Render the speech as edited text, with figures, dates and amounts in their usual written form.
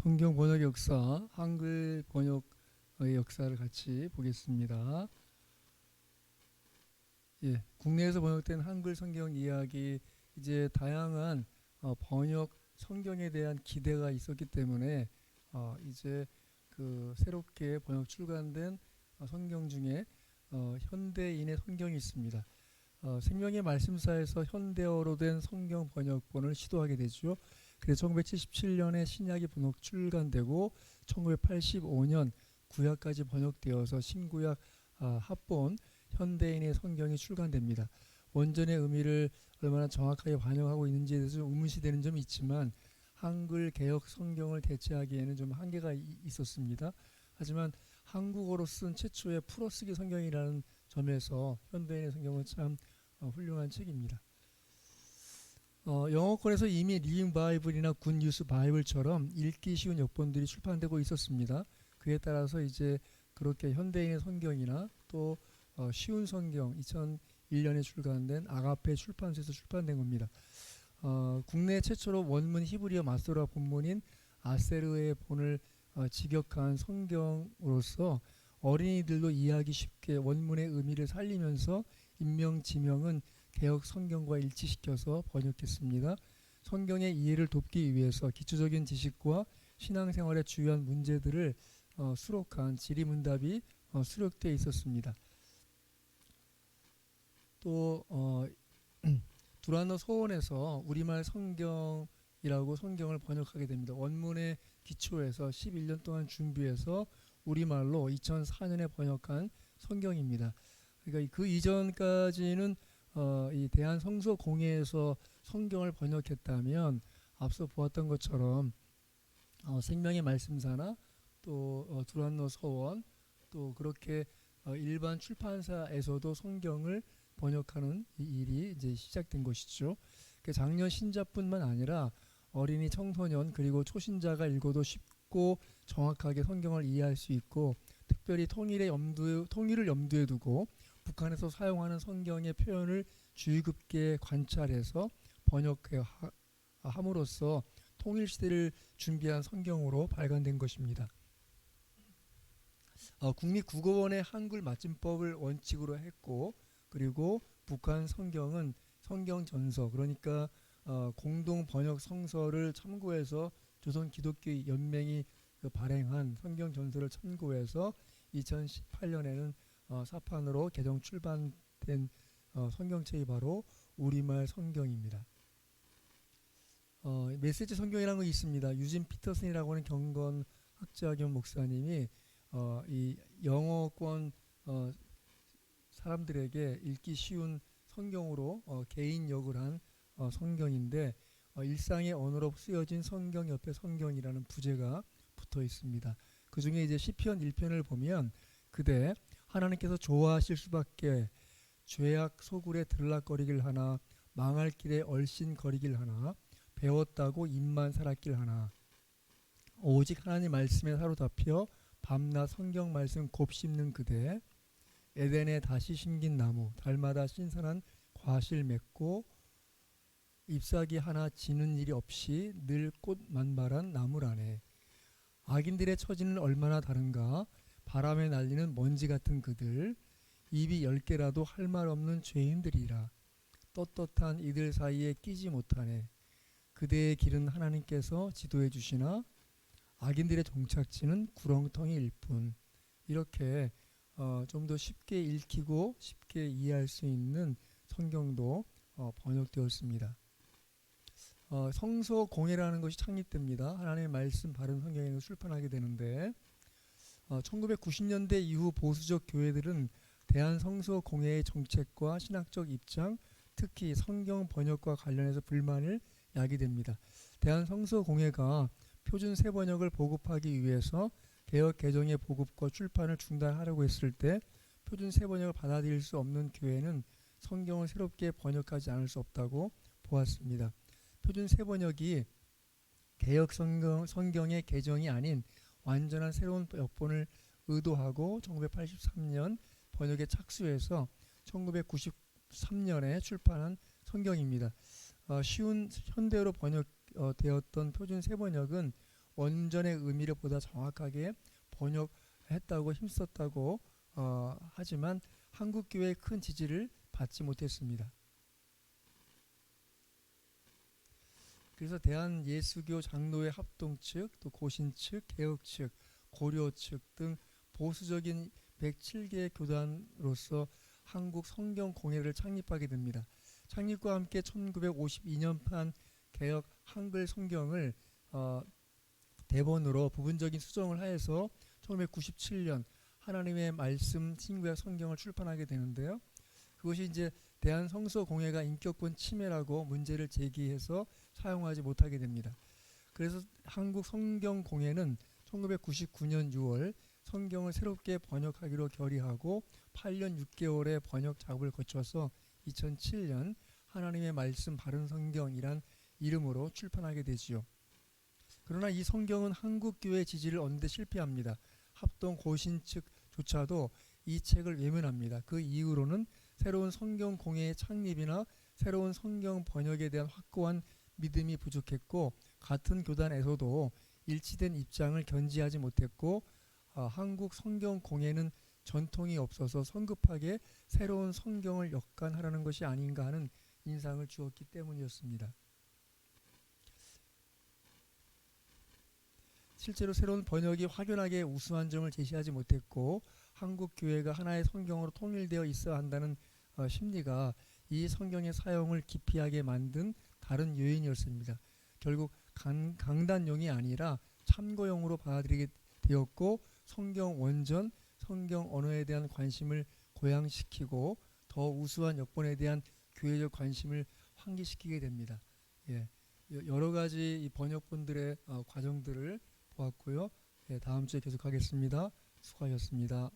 성경 번역 역사, 한글 번역의 역사를 같이 보겠습니다. 국내에서 번역된 한글 성경 이야기, 이제 다양한 번역 성경에 대한 기대가 있었기 때문에 이제 그 새롭게 번역 출간된 성경 중에 현대인의 성경이 있습니다. 생명의 말씀사에서 현대어로 된 성경 번역본을 시도하게 되죠. 그래서 1977년에 신약이 번역 출간되고 1985년 구약까지 번역되어서 신구약 합본 현대인의 성경이 출간됩니다. 원전의 의미를 얼마나 정확하게 반영하고 있는지에 대해서 좀 의문시되는 점이 있지만 한글 개역 성경을 대체하기에는 좀 한계가 있었습니다. 하지만 한국어로 쓴 최초의 풀어쓰기 성경이라는 점에서 현대인의 성경은 참 훌륭한 책입니다. 영어권에서 이미 리빙 바이블이나 굿 뉴스 바이블처럼 읽기 쉬운 역본들이 출판되고 있었습니다. 그에 따라서 이제 그렇게 현대인의 성경이나 또 쉬운 성경 2001년에 출간된 아가페 출판사에서 출판된 겁니다. 국내 최초로 원문 히브리어 마소라 본문인 아세르의 본을 직역한 성경으로서 어린이들도 이해하기 쉽게 원문의 의미를 살리면서 인명 지명은 개역 성경과 일치시켜서 번역했습니다. 성경의 이해를 돕기 위해서 기초적인 지식과 신앙생활의 주요한 문제들을 수록한 지리문답이 수록되어 있었습니다. 또 두란노 서원에서 우리말 성경이라고 성경을 번역하게 됩니다. 원문의 기초에서 11년 동안 준비해서 우리말로 2004년에 번역한 성경입니다. 그러니까 그 이전까지는 이 대한성서공회에서 성경을 번역했다면 앞서 보았던 것처럼 생명의 말씀사나 또 두란노 서원 또 그렇게 일반 출판사에서도 성경을 번역하는 이 일이 이제 시작된 것이죠. 작년 신자뿐만 아니라 어린이, 청소년 그리고 초신자가 읽어도 쉽고 정확하게 성경을 이해할 수 있고 특별히 통일을 염두에 두고 북한에서 사용하는 성경의 표현을 주의 깊게 관찰해서 번역함으로써 통일시대를 준비한 성경으로 발간된 것입니다. 국립국어원의 한글 맞춤법을 원칙으로 했고 그리고 북한 성경은 성경전서 그러니까 공동 번역 성서를 참고해서 조선 기독교 연맹이 발행한 성경전서를 참고해서 2018년에는 사판으로 개정 출판된 성경책이 바로 우리말 성경입니다. 메시지 성경이라는 거 있습니다. 유진 피터슨이라고 하는 경건 학자 겸 목사님이 이 영어권 사람들에게 읽기 쉬운 성경으로 개인역을 한 성경인데 일상의 언어로 쓰여진 성경 옆에 성경이라는 부제가 붙어 있습니다. 그 중에 이제 시편 1편을 보면 그대 하나님께서 좋아하실 수밖에 죄악 소굴에 들락거리길 하나 망할 길에 얼씬거리길 하나 배웠다고 입만 살았길 하나 오직 하나님 말씀에 사로잡혀 밤낮 성경 말씀 곱씹는 그대 에덴에 다시 심긴 나무 달마다 신선한 과실 맺고 잎사귀 하나 지는 일이 없이 늘 꽃 만발한 나무라네. 악인들의 처지는 얼마나 다른가 바람에 날리는 먼지 같은 그들 입이 10개라도 할 말 없는 죄인들이라 떳떳한 이들 사이에 끼지 못하네. 그대의 길은 하나님께서 지도해 주시나 악인들의 종착지는 구렁텅이일 뿐. 이렇게 좀 더 쉽게 읽히고 쉽게 이해할 수 있는 성경도 번역되었습니다. 성서공회라는 것이 창립됩니다. 하나님의 말씀 바른 성경을 출판하게 되는데 1990년대 이후 보수적 교회들은 대한성서공회의 정책과 신학적 입장 특히 성경 번역과 관련해서 불만을 야기됩니다. 대한성서공회가 표준 새번역을 보급하기 위해서 개역 개정의 보급과 출판을 중단하려고 했을 때 표준 새번역을 받아들일 수 없는 교회는 성경을 새롭게 번역하지 않을 수 없다고 보았습니다. 표준 새번역이 개역 성경의 개정이 아닌 완전한 새로운 역본을 의도하고 1983년 번역에 착수해서 1993년에 출판한 성경입니다. 쉬운 현대어로 번역되었던 표준 새번역은 원전의 의미를 보다 정확하게 번역했다고 힘썼다고 하지만 한국교회의 큰 지지를 받지 못했습니다. 그래서 대한예수교 장로회 합동 측, 또 고신 측, 개혁 측, 고려 측 등 보수적인 107개의 교단으로서 한국 성경공회를 창립하게 됩니다. 창립과 함께 1952년판 개혁 한글 성경을 대본으로 부분적인 수정을 하여서 1997년 하나님의 말씀 신구약 성경을 출판하게 되는데요. 그것이 이제 대한성서공회가 인격권 침해라고 문제를 제기해서 사용하지 못하게 됩니다. 그래서 한국성경공회는 1999년 6월 성경을 새롭게 번역하기로 결의하고 8년 6개월의 번역 작업을 거쳐서 2007년 하나님의 말씀 바른 성경이란 이름으로 출판하게 되지요. 그러나 이 성경은 한국교회 지지를 얻는 데 실패합니다. 합동 고신 측조차도 이 책을 외면합니다. 그 이유로는 새로운 성경 공회의 창립이나 새로운 성경 번역에 대한 확고한 믿음이 부족했고, 같은 교단에서도 일치된 입장을 견지하지 못했고, 한국 성경 공회는 전통이 없어서 성급하게 새로운 성경을 역관하려는 것이 아닌가 하는 인상을 주었기 때문이었습니다. 실제로 새로운 번역이 확연하게 우수한 점을 제시하지 못했고, 한국 교회가 하나의 성경으로 통일되어 있어야 한다는 심리가 이 성경의 사용을 기피하게 만든 다른 요인이었습니다. 결국 강단용이 아니라 참고용으로 받아들이게 되었고, 성경 원전, 성경 언어에 대한 관심을 고양시키고 더 우수한 역본에 대한 교회적 관심을 환기시키게 됩니다. 예, 여러 가지 이 번역본들의 과정들을 보았고요. 다음 주에 계속하겠습니다. 수고하셨습니다.